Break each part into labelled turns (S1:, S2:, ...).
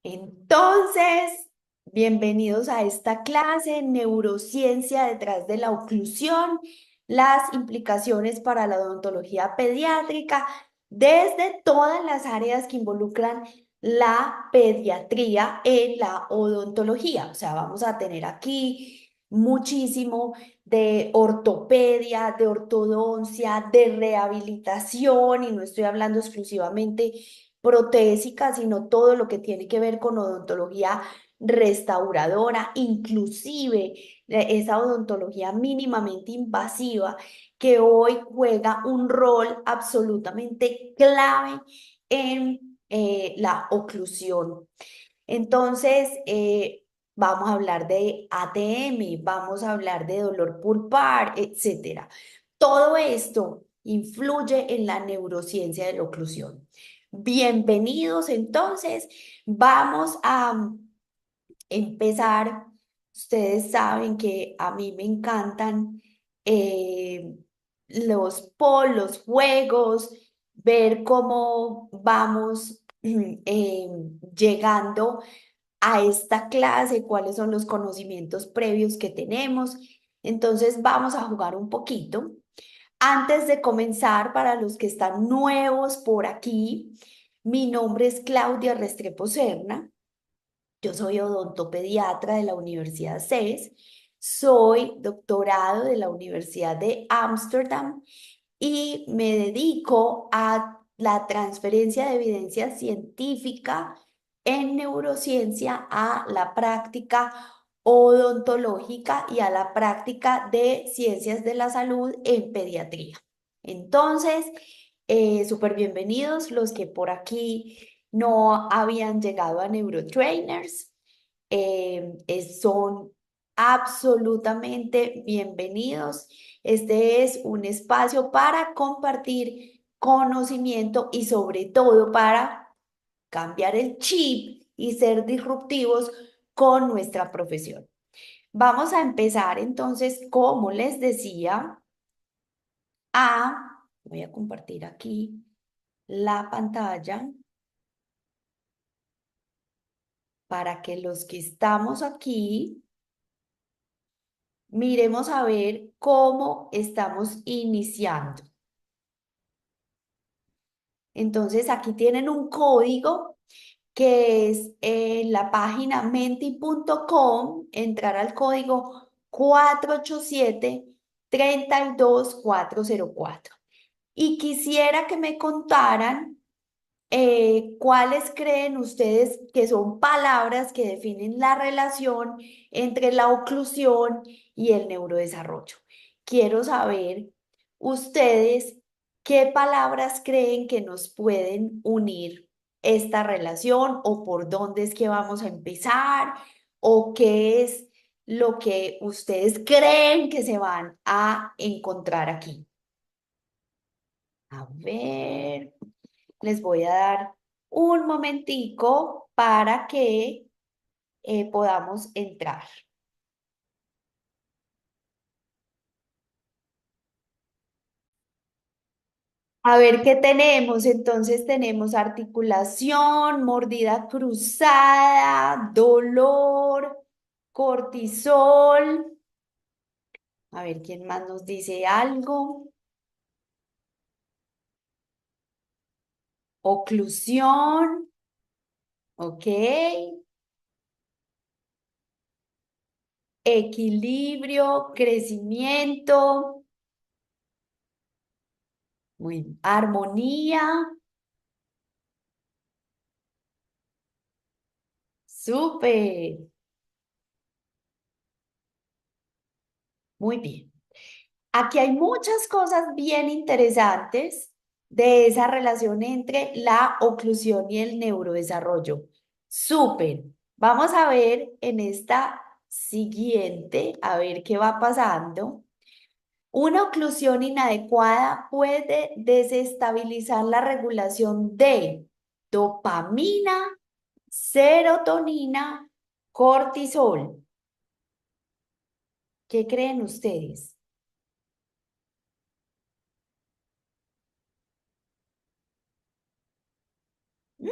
S1: Entonces, bienvenidos a esta clase, Neurociencia detrás de la oclusión, las implicaciones para la odontología pediátrica, desde todas las áreas que involucran la pediatría en la odontología. O sea, vamos a tener aquí muchísimo de ortopedia, de ortodoncia, de rehabilitación, y no estoy hablando exclusivamente protésica, sino todo lo que tiene que ver con odontología restauradora, inclusive esa odontología mínimamente invasiva que hoy juega un rol absolutamente clave en la oclusión. Entonces, vamos a hablar de ATM, vamos a hablar de dolor pulpar, etcétera. Todo esto influye en la neurociencia de la oclusión. Bienvenidos, entonces, vamos a empezar. Ustedes saben que a mí me encantan eh, los polos, juegos, ver cómo vamos llegando a esta clase, cuáles son los conocimientos previos que tenemos. Entonces vamos a jugar un poquito. Antes de comenzar, para los que están nuevos por aquí, mi nombre es Claudia Restrepo Serna. Yo soy odontopediatra de la Universidad CES, soy doctorado de la Universidad de Ámsterdam y me dedico a la transferencia de evidencia científica en neurociencia a la práctica odontológica y a la práctica de ciencias de la salud en pediatría. Entonces, súper bienvenidos los que por aquí no habían llegado a Neurotrainers. Son absolutamente bienvenidos. Este es un espacio para compartir conocimiento y sobre todo para cambiar el chip y ser disruptivos con nuestra profesión. Vamos a empezar entonces, como les decía, voy a compartir aquí la pantalla para que los que estamos aquí miremos a ver cómo estamos iniciando. Entonces, aquí tienen un código que es en la página menti.com, entrar al código 487-32404. Y quisiera que me contaran cuáles creen ustedes que son palabras que definen la relación entre la oclusión y el neurodesarrollo. Quiero saber ustedes qué palabras creen que nos pueden unir esta relación o por dónde es que vamos a empezar o qué es lo que ustedes creen que se van a encontrar aquí. A ver. Les voy a dar un momentico para que podamos entrar. A ver qué tenemos. Entonces tenemos articulación, mordida cruzada, dolor, cortisol. A ver quién más nos dice algo. Oclusión. Ok. Equilibrio, crecimiento, muy, armonía. Súper. Muy bien. Aquí hay muchas cosas bien interesantes de esa relación entre la oclusión y el neurodesarrollo. Súper. Vamos a ver en esta siguiente, a ver qué va pasando. Una oclusión inadecuada puede desestabilizar la regulación de dopamina, serotonina, cortisol. ¿Qué creen ustedes? Mm,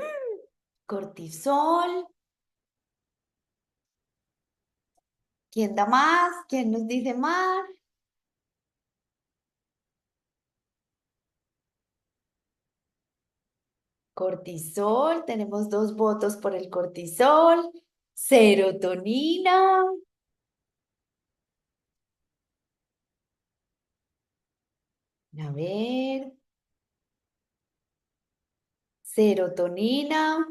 S1: cortisol. ¿Quién da más? ¿Quién nos dice más? Cortisol, tenemos dos votos por el cortisol. Serotonina, a ver, serotonina.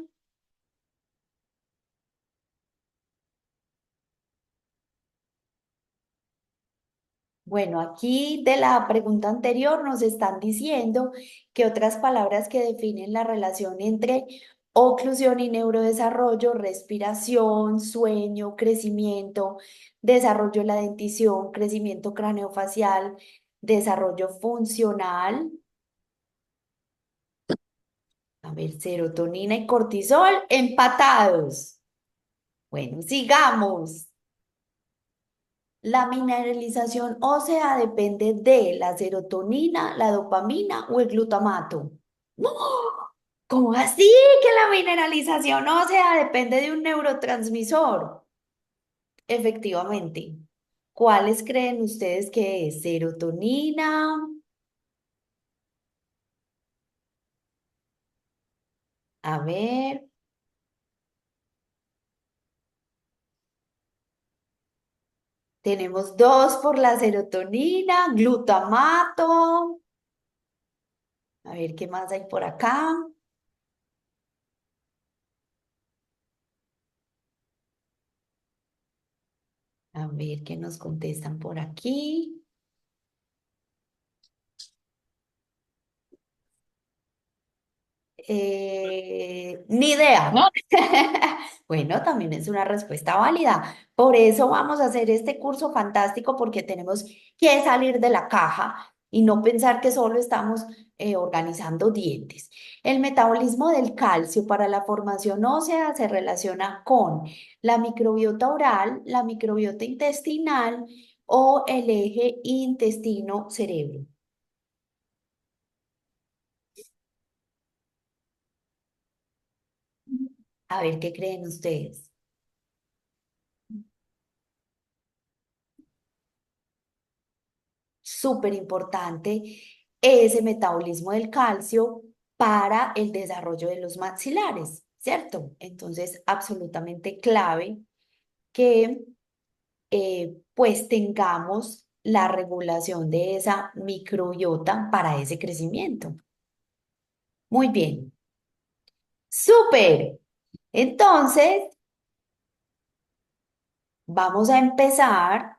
S1: Bueno, aquí de la pregunta anterior nos están diciendo que otras palabras que definen la relación entre oclusión y neurodesarrollo, respiración, sueño, crecimiento, desarrollo de la dentición, crecimiento craneofacial, desarrollo funcional. A ver, serotonina y cortisol empatados. Bueno, sigamos. La mineralización ósea depende de la serotonina, la dopamina o el glutamato. ¡No! ¿Cómo así que la mineralización ósea depende de un neurotransmisor? Efectivamente. ¿Cuáles creen ustedes que es? Serotonina. A ver, tenemos dos por la serotonina, glutamato. A ver, ¿qué más hay por acá? A ver, ¿qué nos contestan por aquí? Ni idea. Bueno, también es una respuesta válida. Por eso vamos a hacer este curso fantástico porque tenemos que salir de la caja y no pensar que solo estamos organizando dientes. El metabolismo del calcio para la formación ósea se relaciona con la microbiota oral, la microbiota intestinal o el eje intestino-cerebro. A ver, ¿qué creen ustedes? Súper importante ese metabolismo del calcio para el desarrollo de los maxilares, ¿cierto? Entonces, absolutamente clave que pues tengamos la regulación de esa microbiota para ese crecimiento. Muy bien, súper. Entonces, vamos a empezar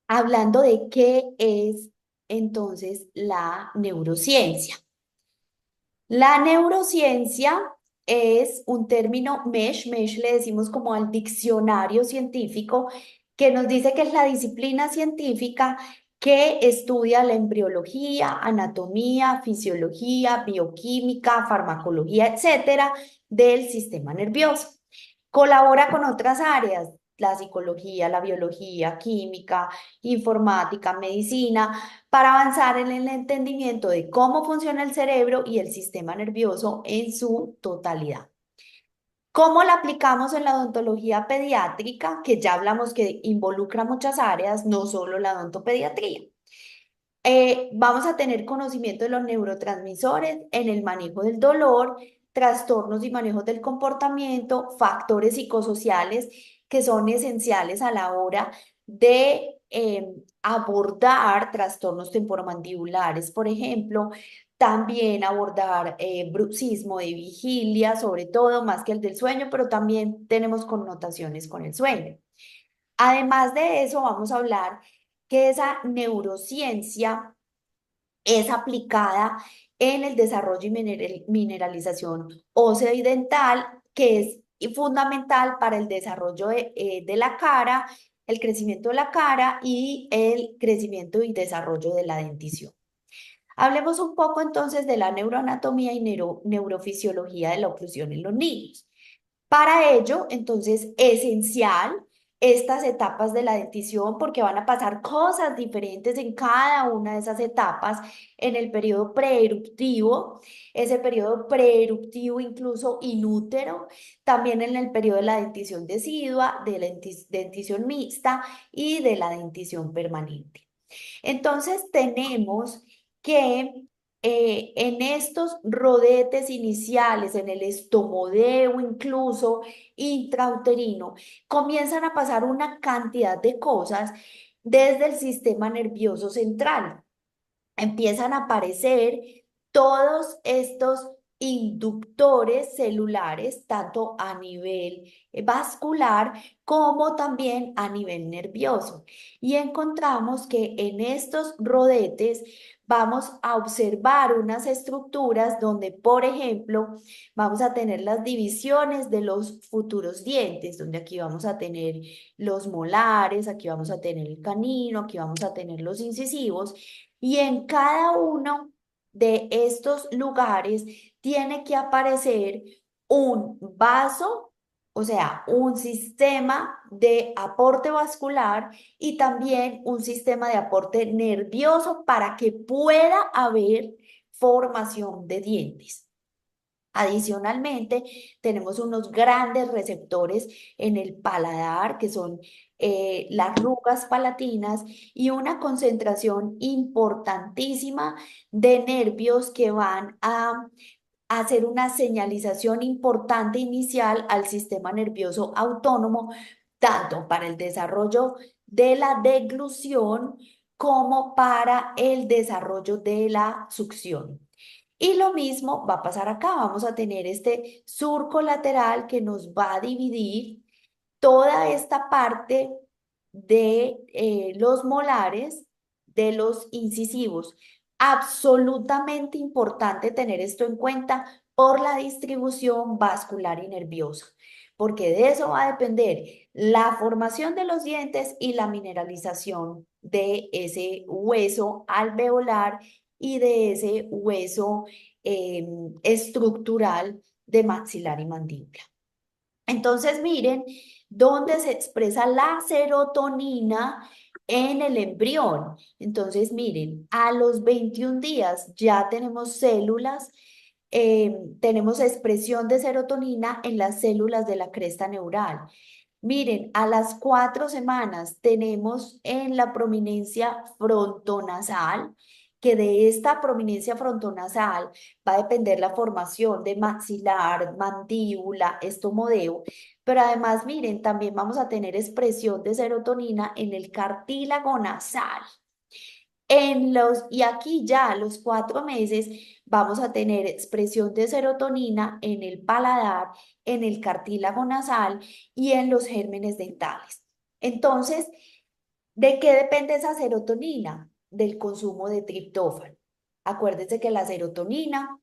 S1: hablando de qué es entonces la neurociencia. La neurociencia es un término mesh le decimos como al diccionario científico, que nos dice que es la disciplina científica que estudia la embriología, anatomía, fisiología, bioquímica, farmacología, etcétera, del sistema nervioso. Colabora con otras áreas, la psicología, la biología, química, informática, medicina, para avanzar en el entendimiento de cómo funciona el cerebro y el sistema nervioso en su totalidad. ¿Cómo la aplicamos en la odontología pediátrica? Que ya hablamos que involucra muchas áreas, no solo la odontopediatría. Vamos a tener conocimiento de los neurotransmisores en el manejo del dolor, trastornos y manejos del comportamiento, factores psicosociales que son esenciales a la hora de abordar trastornos temporomandibulares, por ejemplo, también abordar bruxismo de vigilia, sobre todo más que el del sueño, pero también tenemos connotaciones con el sueño. Además de eso, vamos a hablar que esa neurociencia es aplicada en el desarrollo y mineralización ósea y dental, que es fundamental para el desarrollo de la cara, el crecimiento de la cara y el crecimiento y desarrollo de la dentición. Hablemos un poco entonces de la neuroanatomía y neurofisiología de la oclusión en los niños. Para ello, entonces, esencial estas etapas de la dentición porque van a pasar cosas diferentes en cada una de esas etapas en el periodo preeruptivo, ese periodo preeruptivo incluso inútero, también en el periodo de la dentición decidua, de la dentición mixta y de la dentición permanente. Entonces tenemos que en estos rodetes iniciales, en el estomodeo incluso intrauterino, comienzan a pasar una cantidad de cosas desde el sistema nervioso central. Empiezan a aparecer todos estos inductores celulares, tanto a nivel vascular como también a nivel nervioso. Y encontramos que en estos rodetes vamos a observar unas estructuras donde, por ejemplo, vamos a tener las divisiones de los futuros dientes, donde aquí vamos a tener los molares, aquí vamos a tener el canino, aquí vamos a tener los incisivos. Y en cada uno de estos lugares tiene que aparecer un vaso, o sea, un sistema de aporte vascular y también un sistema de aporte nervioso para que pueda haber formación de dientes. Adicionalmente, tenemos unos grandes receptores en el paladar, que son las rugas palatinas, y una concentración importantísima de nervios que van a hacer una señalización importante inicial al sistema nervioso autónomo, tanto para el desarrollo de la deglución como para el desarrollo de la succión. Y lo mismo va a pasar acá. Vamos a tener este surco lateral que nos va a dividir toda esta parte de los molares, de los incisivos. Absolutamente importante tener esto en cuenta por la distribución vascular y nerviosa, porque de eso va a depender la formación de los dientes y la mineralización de ese hueso alveolar y de ese hueso estructural de maxilar y mandíbula. Entonces, miren dónde se expresa la serotonina en el embrión. Entonces, miren, a los 21 días ya tenemos células, tenemos expresión de serotonina en las células de la cresta neural. Miren, a las 4 semanas tenemos en la prominencia frontonasal, que de esta prominencia frontonasal va a depender la formación de maxilar, mandíbula, estomodeo, pero además, miren, también vamos a tener expresión de serotonina en el cartílago nasal. Y aquí ya a los 4 meses vamos a tener expresión de serotonina en el paladar, en el cartílago nasal y en los gérmenes dentales. Entonces, ¿de qué depende esa serotonina? Del consumo de triptófano. Acuérdense que la serotonina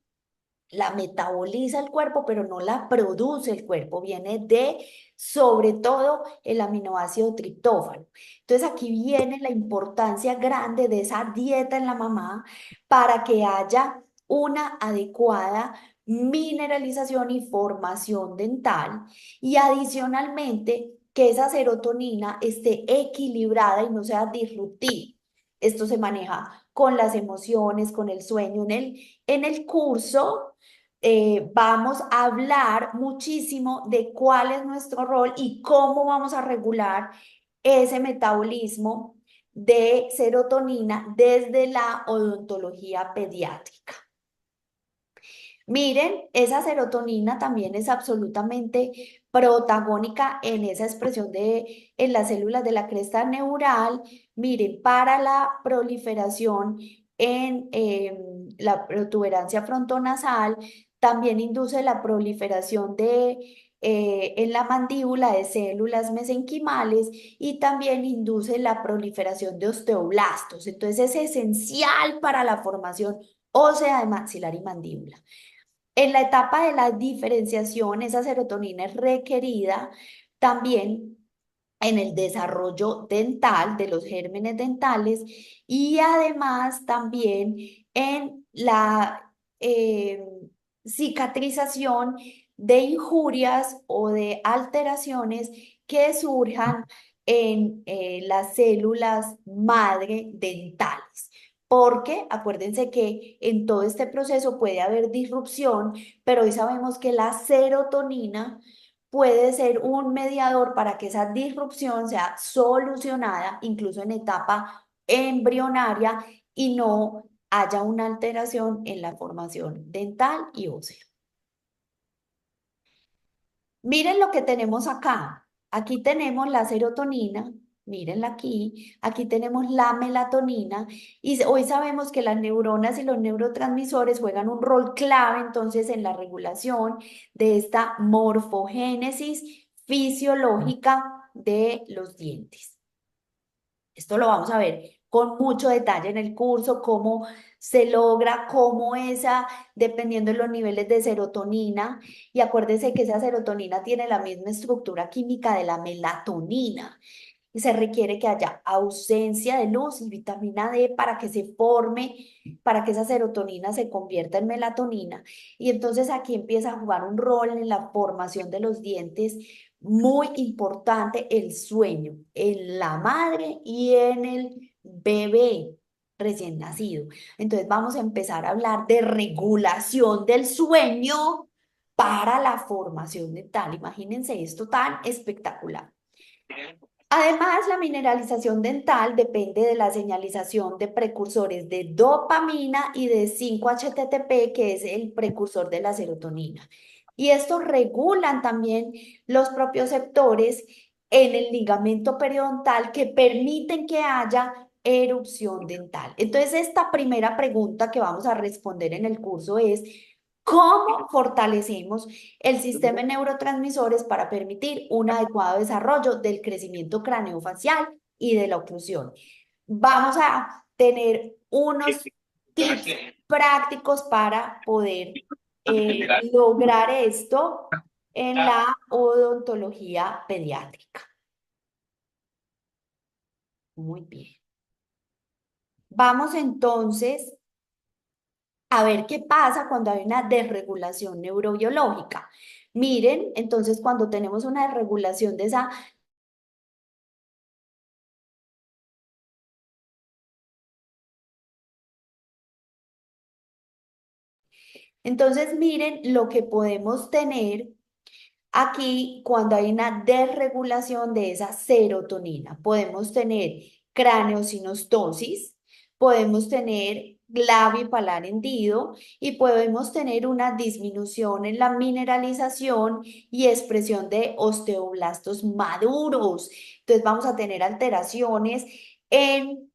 S1: la metaboliza el cuerpo, pero no la produce el cuerpo, viene de, sobre todo, el aminoácido triptófano. Entonces aquí viene la importancia grande de esa dieta en la mamá para que haya una adecuada mineralización y formación dental y adicionalmente que esa serotonina esté equilibrada y no sea disruptiva. Esto se maneja con las emociones, con el sueño. En el curso vamos a hablar muchísimo de cuál es nuestro rol y cómo vamos a regular ese metabolismo de serotonina desde la odontología pediátrica. Miren, esa serotonina también es absolutamente protagónica en esa expresión en las células de la cresta neural. Miren, para la proliferación en la protuberancia frontonasal, también induce la proliferación en la mandíbula de células mesenquimales y también induce la proliferación de osteoblastos. Entonces es esencial para la formación ósea de maxilar y mandíbula. En la etapa de la diferenciación, esa serotonina es requerida también en el desarrollo dental de los gérmenes dentales y además también en la cicatrización de injurias o de alteraciones que surjan en las células madre dentales. Porque acuérdense que en todo este proceso puede haber disrupción, pero hoy sabemos que la serotonina puede ser un mediador para que esa disrupción sea solucionada, incluso en etapa embrionaria, y no haya una alteración en la formación dental y ósea. Miren lo que tenemos acá. Aquí tenemos la serotonina, mírenla aquí. Aquí tenemos la melatonina y hoy sabemos que las neuronas y los neurotransmisores juegan un rol clave entonces en la regulación de esta morfogénesis fisiológica de los dientes. Esto lo vamos a ver con mucho detalle en el curso, cómo se logra, cómo esa, dependiendo de los niveles de serotonina, y acuérdense que esa serotonina tiene la misma estructura química de la melatonina, y se requiere que haya ausencia de luz y vitamina D para que se forme, para que esa serotonina se convierta en melatonina. Y entonces aquí empieza a jugar un rol en la formación de los dientes muy importante el sueño en la madre y en el bebé recién nacido. Entonces vamos a empezar a hablar de regulación del sueño para la formación dental. Imagínense esto tan espectacular. Además, la mineralización dental depende de la señalización de precursores de dopamina y de 5-HTP, que es el precursor de la serotonina. Y estos regulan también los propioceptores en el ligamento periodontal que permiten que haya erupción dental. Entonces, esta primera pregunta que vamos a responder en el curso es: ¿cómo fortalecemos el sistema de neurotransmisores para permitir un adecuado desarrollo del crecimiento craneofacial y de la oclusión? Vamos a tener unos tips prácticos para poder lograr esto en la odontología pediátrica. Muy bien. Vamos entonces a ver qué pasa cuando hay una desregulación neurobiológica. Miren, entonces cuando tenemos una desregulación de esa, entonces miren lo que podemos tener aquí cuando hay una desregulación de esa serotonina. Podemos tener craneosinostosis, podemos tener labio palar hendido y podemos tener una disminución en la mineralización y expresión de osteoblastos maduros. Entonces vamos a tener alteraciones en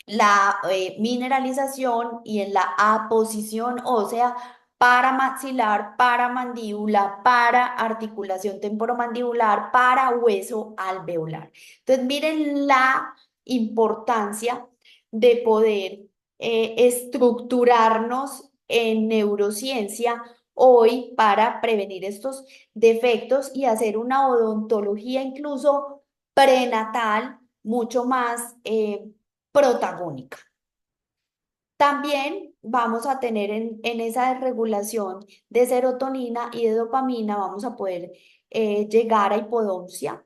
S1: la mineralización y en la aposición ósea para maxilar, para mandíbula, para articulación temporomandibular, para hueso alveolar. Entonces, miren la importancia de poder estructurarnos en neurociencia hoy para prevenir estos defectos y hacer una odontología incluso prenatal mucho más protagónica. También vamos a tener en esa regulación de serotonina y de dopamina, vamos a poder llegar a hipodoncia.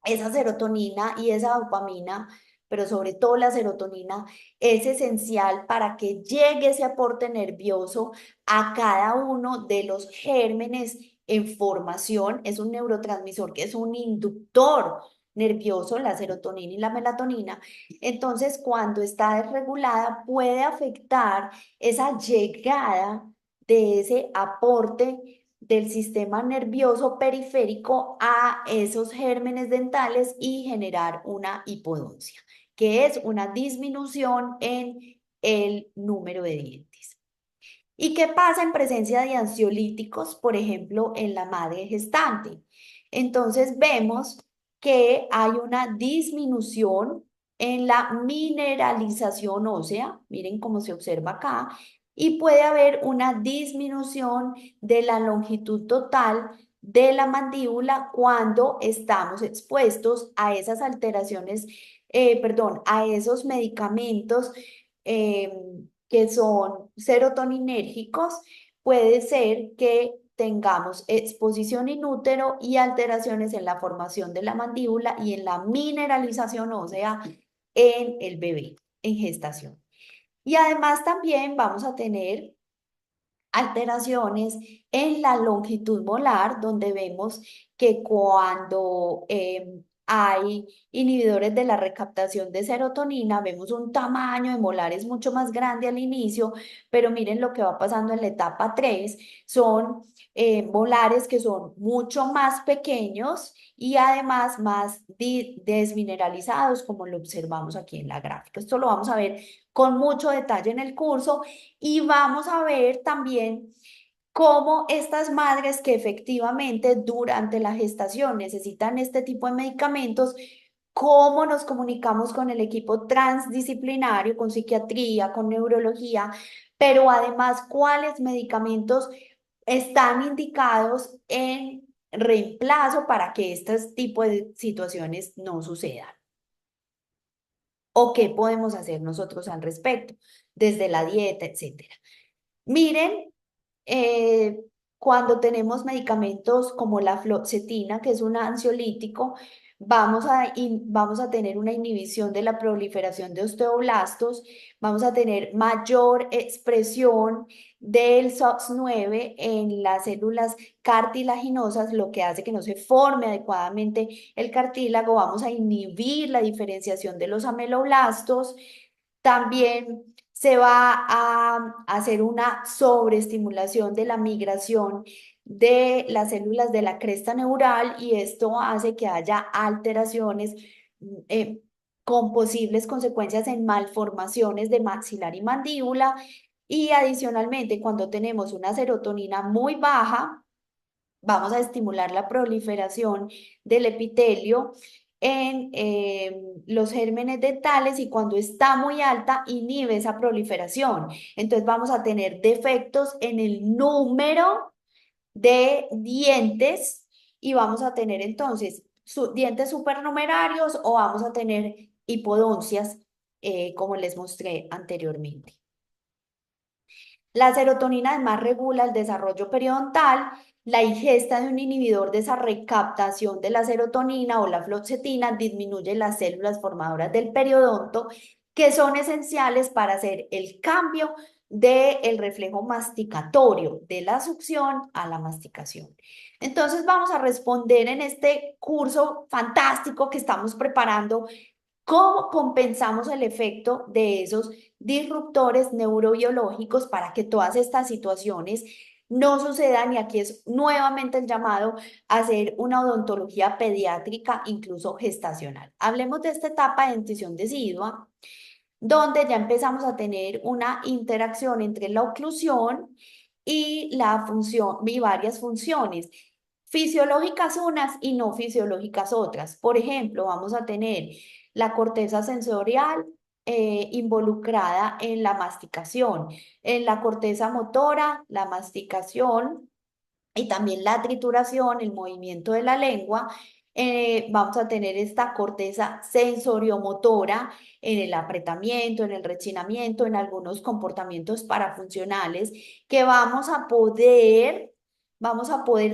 S1: Esa serotonina y esa dopamina, pero sobre todo la serotonina, es esencial para que llegue ese aporte nervioso a cada uno de los gérmenes en formación. Es un neurotransmisor que es un inductor nervioso, la serotonina y la melatonina. Entonces, cuando está desregulada, puede afectar esa llegada de ese aporte del sistema nervioso periférico a esos gérmenes dentales y generar una hipodoncia, que es una disminución en el número de dientes. ¿Y qué pasa en presencia de ansiolíticos, por ejemplo, en la madre gestante? Entonces vemos que hay una disminución en la mineralización ósea, miren cómo se observa acá, y puede haber una disminución de la longitud total de la mandíbula cuando estamos expuestos a esas alteraciones, perdón, a esos medicamentos que son serotoninérgicos. Puede ser que tengamos exposición in útero y alteraciones en la formación de la mandíbula y en la mineralización ósea en el bebé en gestación. Y además también vamos a tener alteraciones en la longitud molar, donde vemos que cuando hay inhibidores de la recaptación de serotonina, vemos un tamaño de molares mucho más grande al inicio, pero miren lo que va pasando en la etapa 3, son molares que son mucho más pequeños y además más desmineralizados, como lo observamos aquí en la gráfica. Esto lo vamos a ver con mucho detalle en el curso y vamos a ver también cómo estas madres que efectivamente durante la gestación necesitan este tipo de medicamentos, cómo nos comunicamos con el equipo transdisciplinario, con psiquiatría, con neurología, pero además cuáles medicamentos están indicados en reemplazo para que este tipo de situaciones no sucedan. ¿O qué podemos hacer nosotros al respecto, desde la dieta, etcétera? Miren, eh, cuando tenemos medicamentos como la fluoxetina, que es un ansiolítico, vamos a tener una inhibición de la proliferación de osteoblastos, vamos a tener mayor expresión del SOX9 en las células cartilaginosas, lo que hace que no se forme adecuadamente el cartílago, vamos a inhibir la diferenciación de los ameloblastos, también se va a hacer una sobreestimulación de la migración de las células de la cresta neural y esto hace que haya alteraciones eh, con posibles consecuencias en malformaciones de maxilar y mandíbula. Y adicionalmente, cuando tenemos una serotonina muy baja, vamos a estimular la proliferación del epitelio en los gérmenes dentales y cuando está muy alta inhibe esa proliferación. Entonces vamos a tener defectos en el número de dientes y vamos a tener entonces dientes supernumerarios o vamos a tener hipodoncias, como les mostré anteriormente. La serotonina además regula el desarrollo periodontal, la ingesta de un inhibidor de esa recaptación de la serotonina o la fluoxetina disminuye las células formadoras del periodonto, que son esenciales para hacer el cambio del reflejo masticatorio, de la succión a la masticación. Entonces vamos a responder en este curso fantástico que estamos preparando. ¿Cómo compensamos el efecto de esos disruptores neurobiológicos para que todas estas situaciones no sucedan? Y aquí es nuevamente el llamado a hacer una odontología pediátrica, incluso gestacional. Hablemos de esta etapa de dentición decidua, donde ya empezamos a tener una interacción entre la oclusión y la función y varias funciones fisiológicas unas y no fisiológicas otras. Por ejemplo, vamos a tener la corteza sensorial involucrada en la masticación, en la corteza motora, la masticación y también la trituración, el movimiento de la lengua. Vamos a tener esta corteza sensoriomotora en el apretamiento, en el rechinamiento, en algunos comportamientos parafuncionales que vamos a poder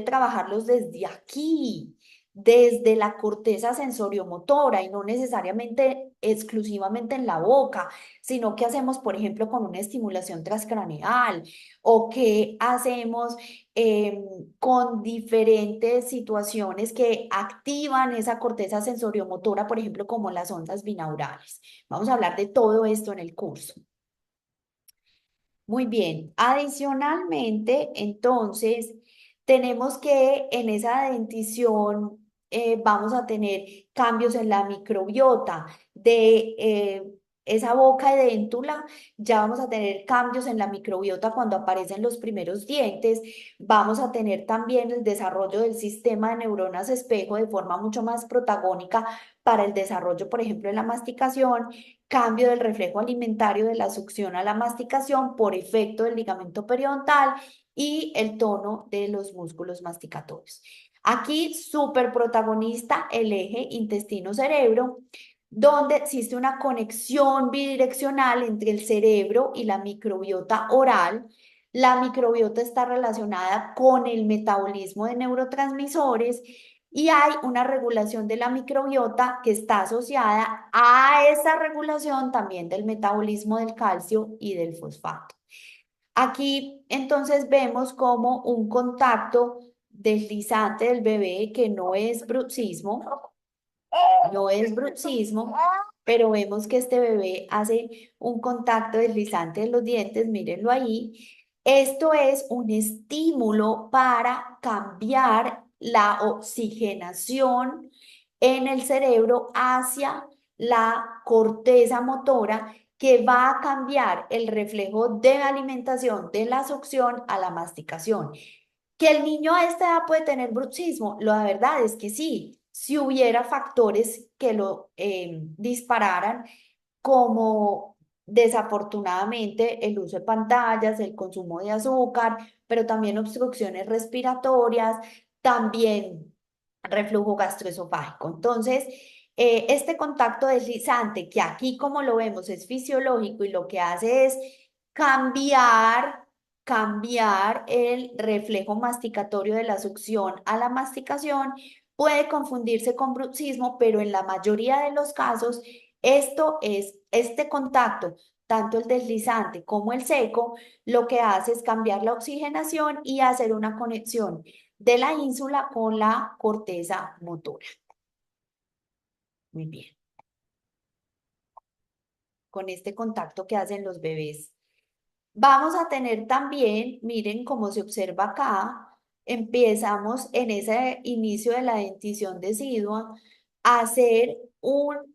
S1: trabajarlos desde aquí, desde la corteza sensoriomotora y no necesariamente exclusivamente en la boca, sino que hacemos, por ejemplo, con una estimulación transcraneal o que hacemos con diferentes situaciones que activan esa corteza sensoriomotora, por ejemplo, como las ondas binaurales. Vamos a hablar de todo esto en el curso. Muy bien. Adicionalmente, entonces, tenemos que en esa dentición vamos a tener cambios en la microbiota de esa boca de déntula. Ya vamos a tener cambios en la microbiota cuando aparecen los primeros dientes. Vamos a tener también el desarrollo del sistema de neuronas espejo de forma mucho más protagónica para el desarrollo, por ejemplo, en la masticación, cambio del reflejo alimentario de la succión a la masticación por efecto del ligamento periodontal y el tono de los músculos masticatorios. Aquí, súper protagonista, el eje intestino-cerebro, donde existe una conexión bidireccional entre el cerebro y la microbiota oral. La microbiota está relacionada con el metabolismo de neurotransmisores y hay una regulación de la microbiota que está asociada a esa regulación también del metabolismo del calcio y del fosfato. Aquí entonces vemos como un contacto deslizante del bebé que no es bruxismo, pero vemos que este bebé hace un contacto deslizante de los dientes, mírenlo ahí. Esto es un estímulo para cambiar la oxigenación en el cerebro hacia la corteza motora que va a cambiar el reflejo de alimentación de la succión a la masticación. Que el niño a esta edad puede tener bruxismo, la verdad es que sí, si hubiera factores que lo dispararan, como desafortunadamente el uso de pantallas, el consumo de azúcar, pero también obstrucciones respiratorias, también reflujo gastroesofágico. Entonces, este contacto deslizante, que aquí como lo vemos es fisiológico y lo que hace es cambiar el reflejo masticatorio de la succión a la masticación, puede confundirse con bruxismo, pero en la mayoría de los casos este contacto, tanto el deslizante como el seco, lo que hace es cambiar la oxigenación y hacer una conexión de la ínsula con la corteza motora. Muy bien. Con este contacto que hacen los bebés. Vamos a tener también, miren cómo se observa acá, empezamos en ese inicio de la dentición decidua a hacer un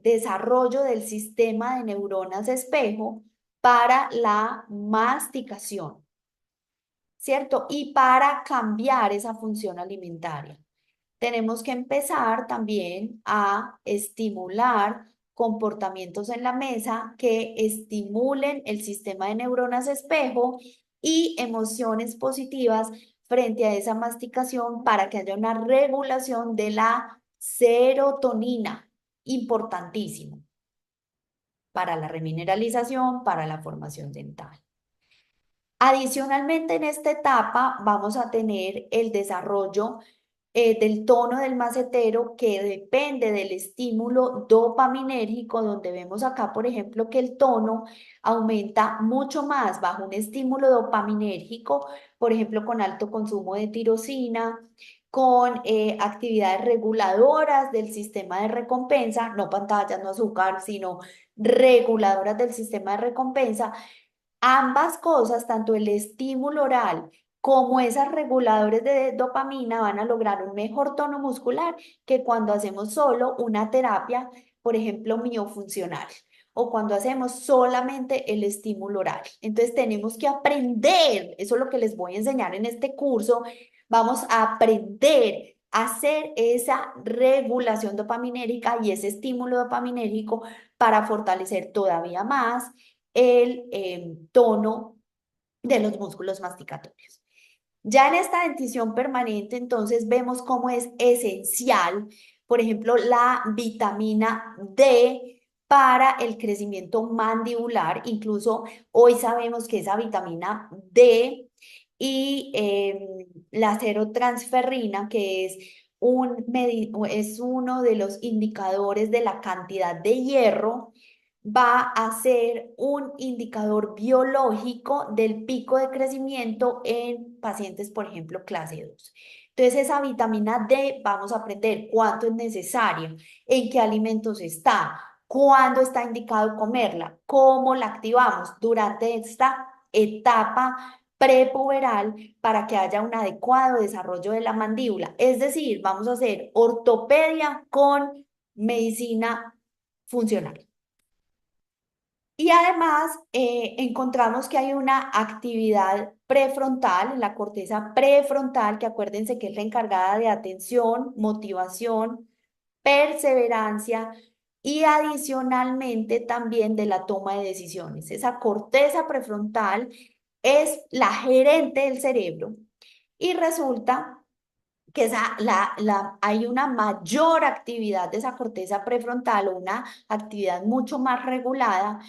S1: desarrollo del sistema de neuronas espejo para la masticación, ¿cierto? Y para cambiar esa función alimentaria. Tenemos que empezar también a estimular comportamientos en la mesa que estimulen el sistema de neuronas espejo y emociones positivas frente a esa masticación para que haya una regulación de la serotonina, importantísimo para la remineralización, para la formación dental. Adicionalmente, en esta etapa vamos a tener el desarrollo del tono del macetero que depende del estímulo dopaminérgico, donde vemos acá, por ejemplo, que el tono aumenta mucho más bajo un estímulo dopaminérgico, por ejemplo, con alto consumo de tirosina, con actividades reguladoras del sistema de recompensa, no pantallas, no azúcar, sino reguladoras del sistema de recompensa. Ambas cosas, tanto el estímulo oral como esas reguladores de dopamina, van a lograr un mejor tono muscular que cuando hacemos solo una terapia, por ejemplo, miofuncional, o cuando hacemos solamente el estímulo oral. Entonces tenemos que aprender, eso es lo que les voy a enseñar en este curso, vamos a aprender a hacer esa regulación dopaminérgica y ese estímulo dopaminérgico para fortalecer todavía más el tono de los músculos masticatorios. Ya en esta dentición permanente, entonces vemos cómo es esencial, por ejemplo, la vitamina D para el crecimiento mandibular. Incluso hoy sabemos que esa vitamina D y la serotransferrina, que es uno de los indicadores de la cantidad de hierro, va a ser un indicador biológico del pico de crecimiento en pacientes, por ejemplo, clase 2. Entonces, esa vitamina D, vamos a aprender cuánto es necesario, en qué alimentos está, cuándo está indicado comerla, cómo la activamos durante esta etapa prepuberal para que haya un adecuado desarrollo de la mandíbula. Es decir, vamos a hacer ortopedia con medicina funcional. Y además encontramos que hay una actividad prefrontal, en la corteza prefrontal, que acuérdense que es la encargada de atención, motivación, perseverancia y adicionalmente también de la toma de decisiones. Esa corteza prefrontal es la gerente del cerebro y resulta que hay una mayor actividad de esa corteza prefrontal o una actividad mucho más regulada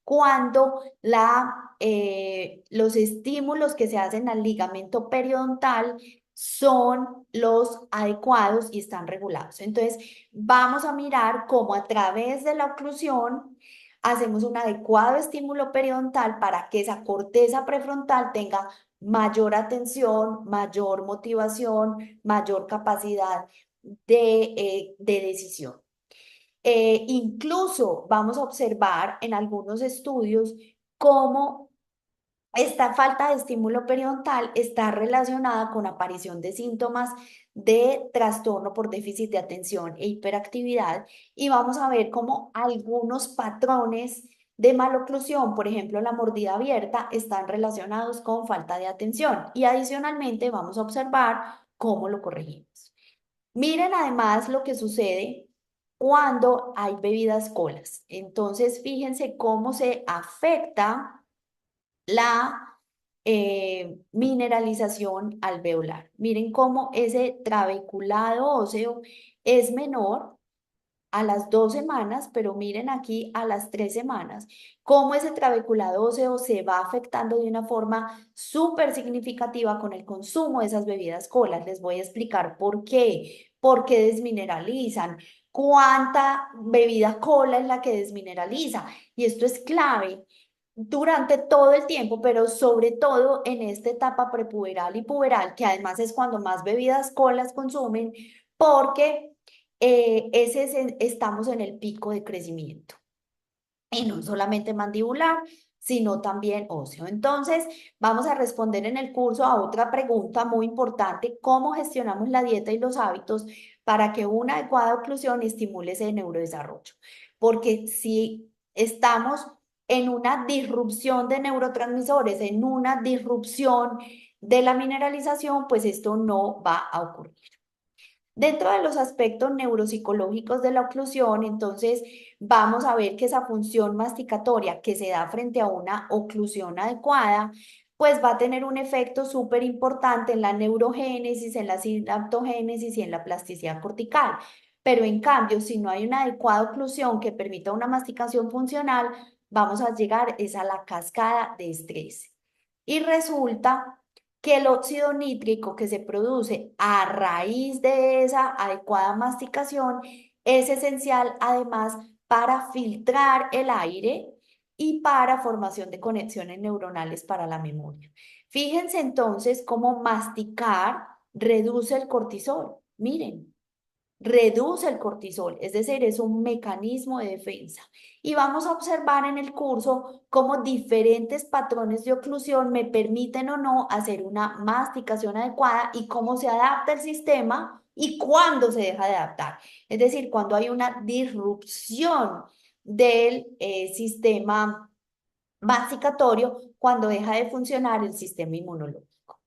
S1: cuando los estímulos que se hacen al ligamento periodontal son los adecuados y están regulados. Entonces, vamos a mirar cómo a través de la oclusión hacemos un adecuado estímulo periodontal para que esa corteza prefrontal tenga mayor atención, mayor motivación, mayor capacidad de decisión. Incluso vamos a observar en algunos estudios cómo esta falta de estímulo periodontal está relacionada con aparición de síntomas de trastorno por déficit de atención e hiperactividad, y vamos a ver cómo algunos patrones de maloclusión, por ejemplo la mordida abierta, están relacionados con falta de atención, y adicionalmente vamos a observar cómo lo corregimos. Miren además lo que sucede cuando hay bebidas colas. Entonces, fíjense cómo se afecta la mineralización alveolar. Miren cómo ese trabeculado óseo es menor a las 2 semanas, pero miren aquí a las 3 semanas, cómo ese trabeculado óseo se va afectando de una forma súper significativa con el consumo de esas bebidas colas. Les voy a explicar por qué desmineralizan, cuánta bebida cola es la que desmineraliza. Y esto es clave durante todo el tiempo, pero sobre todo en esta etapa prepuberal y puberal, que además es cuando más bebidas colas consumen, porque estamos en el pico de crecimiento. Y no solamente mandibular, sino también óseo. Entonces, vamos a responder en el curso a otra pregunta muy importante: ¿cómo gestionamos la dieta y los hábitos para que una adecuada oclusión estimule ese neurodesarrollo? Porque si estamos en una disrupción de neurotransmisores, en una disrupción de la mineralización, pues esto no va a ocurrir. Dentro de los aspectos neuropsicológicos de la oclusión, entonces vamos a ver que esa función masticatoria que se da frente a una oclusión adecuada, pues va a tener un efecto súper importante en la neurogénesis, en la sinaptogénesis y en la plasticidad cortical. Pero en cambio, si no hay una adecuada oclusión que permita una masticación funcional, vamos a llegar a la cascada de estrés. Y resulta que el óxido nítrico que se produce a raíz de esa adecuada masticación es esencial además para filtrar el aire y para formación de conexiones neuronales para la memoria. Fíjense entonces cómo masticar reduce el cortisol. Miren, reduce el cortisol, es decir, es un mecanismo de defensa. Y vamos a observar en el curso cómo diferentes patrones de oclusión me permiten o no hacer una masticación adecuada y cómo se adapta el sistema y cuándo se deja de adaptar. Es decir, cuando hay una disrupción del sistema masticatorio, cuando deja de funcionar el sistema inmunológico.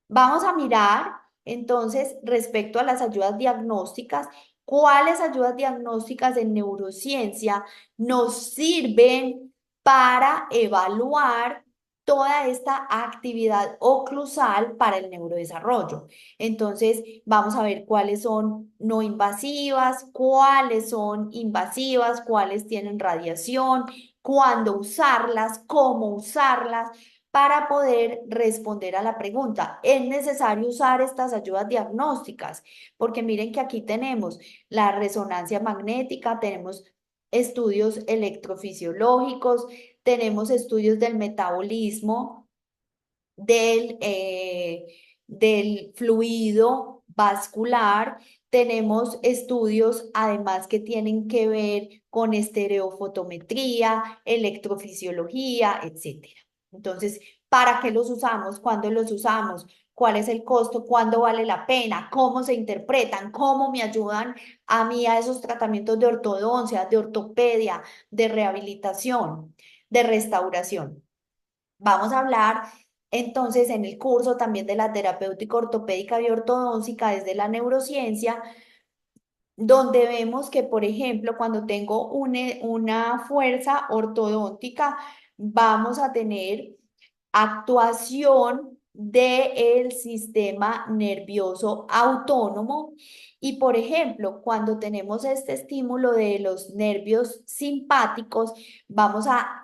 S1: Vamos a mirar entonces respecto a las ayudas diagnósticas, cuáles ayudas diagnósticas en neurociencia nos sirven para evaluar toda esta actividad oclusal para el neurodesarrollo. Entonces, vamos a ver cuáles son no invasivas, cuáles son invasivas, cuáles tienen radiación, cuándo usarlas, cómo usarlas para poder responder a la pregunta. ¿Es necesario usar estas ayudas diagnósticas? Porque miren que aquí tenemos la resonancia magnética, tenemos estudios electrofisiológicos, tenemos estudios del metabolismo, del fluido vascular, tenemos estudios además que tienen que ver con estereofotometría, electrofisiología, etcétera. Entonces, ¿para qué los usamos? ¿Cuándo los usamos? ¿Cuál es el costo? ¿Cuándo vale la pena? ¿Cómo se interpretan? ¿Cómo me ayudan a mí a esos tratamientos de ortodoncia, de ortopedia, de rehabilitación, de restauración? Vamos a hablar entonces en el curso también de la terapéutica ortopédica y ortodóntica desde la neurociencia, donde vemos que, por ejemplo, cuando tengo una fuerza ortodóntica, vamos a tener actuación del sistema nervioso autónomo. Y por ejemplo, cuando tenemos este estímulo de los nervios simpáticos,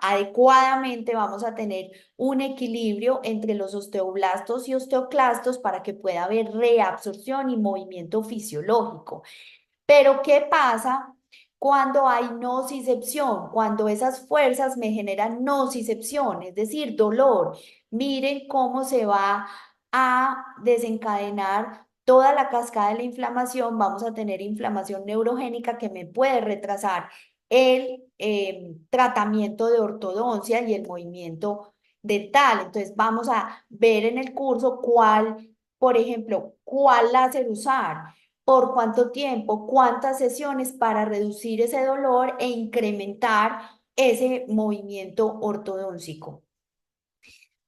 S1: adecuadamente vamos a tener un equilibrio entre los osteoblastos y osteoclastos para que pueda haber reabsorción y movimiento fisiológico. Pero ¿qué pasa cuando hay nocicepción? Cuando esas fuerzas me generan nocicepción, es decir, dolor. Miren cómo se va a desencadenar toda la cascada de la inflamación. Vamos a tener inflamación neurogénica que me puede retrasar el tratamiento de ortodoncia y el movimiento dental. Entonces vamos a ver en el curso por ejemplo, cuál láser usar, por cuánto tiempo, cuántas sesiones para reducir ese dolor e incrementar ese movimiento ortodóntico.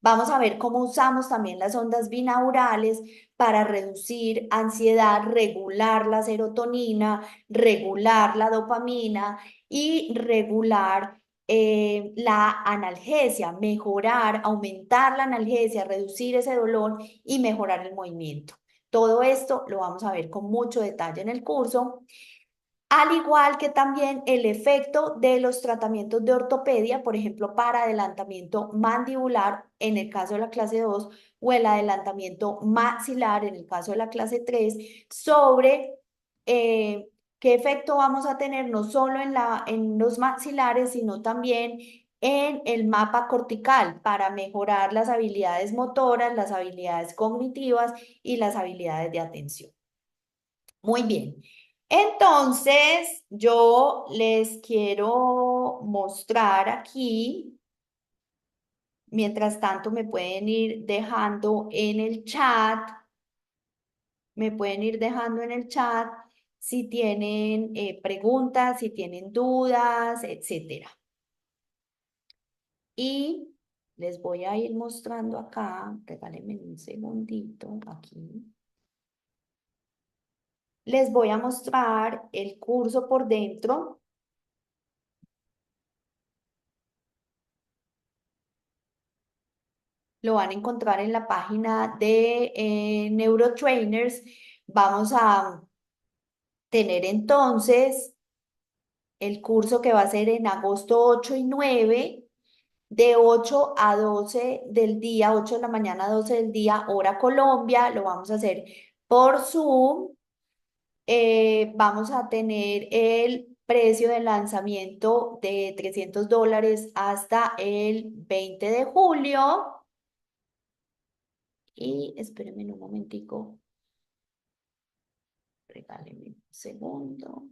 S1: Vamos a ver cómo usamos también las ondas binaurales para reducir ansiedad, regular la serotonina, regular la dopamina y regular la analgesia, mejorar, aumentar la analgesia, reducir ese dolor y mejorar el movimiento. Todo esto lo vamos a ver con mucho detalle en el curso. Al igual que también el efecto de los tratamientos de ortopedia, por ejemplo, para adelantamiento mandibular en el caso de la clase 2 o el adelantamiento maxilar en el caso de la clase 3, sobre qué efecto vamos a tener no solo en los maxilares, sino también en el mapa cortical para mejorar las habilidades motoras, las habilidades cognitivas y las habilidades de atención. Muy bien. Entonces, yo les quiero mostrar aquí, mientras tanto me pueden ir dejando en el chat, me pueden ir dejando en el chat si tienen preguntas, si tienen dudas, etcétera. Y les voy a ir mostrando acá, regálenme un segundito aquí. Les voy a mostrar el curso por dentro. Lo van a encontrar en la página de Neurotrainers. Vamos a tener entonces el curso que va a ser en agosto 8 y 9, de 8 a 12 del día, 8 de la mañana a 12 del día, hora Colombia. Lo vamos a hacer por Zoom. Vamos a tener el precio de lanzamiento de $300 hasta el 20 de julio. Y espérenme un momentico. Regáleme un segundo.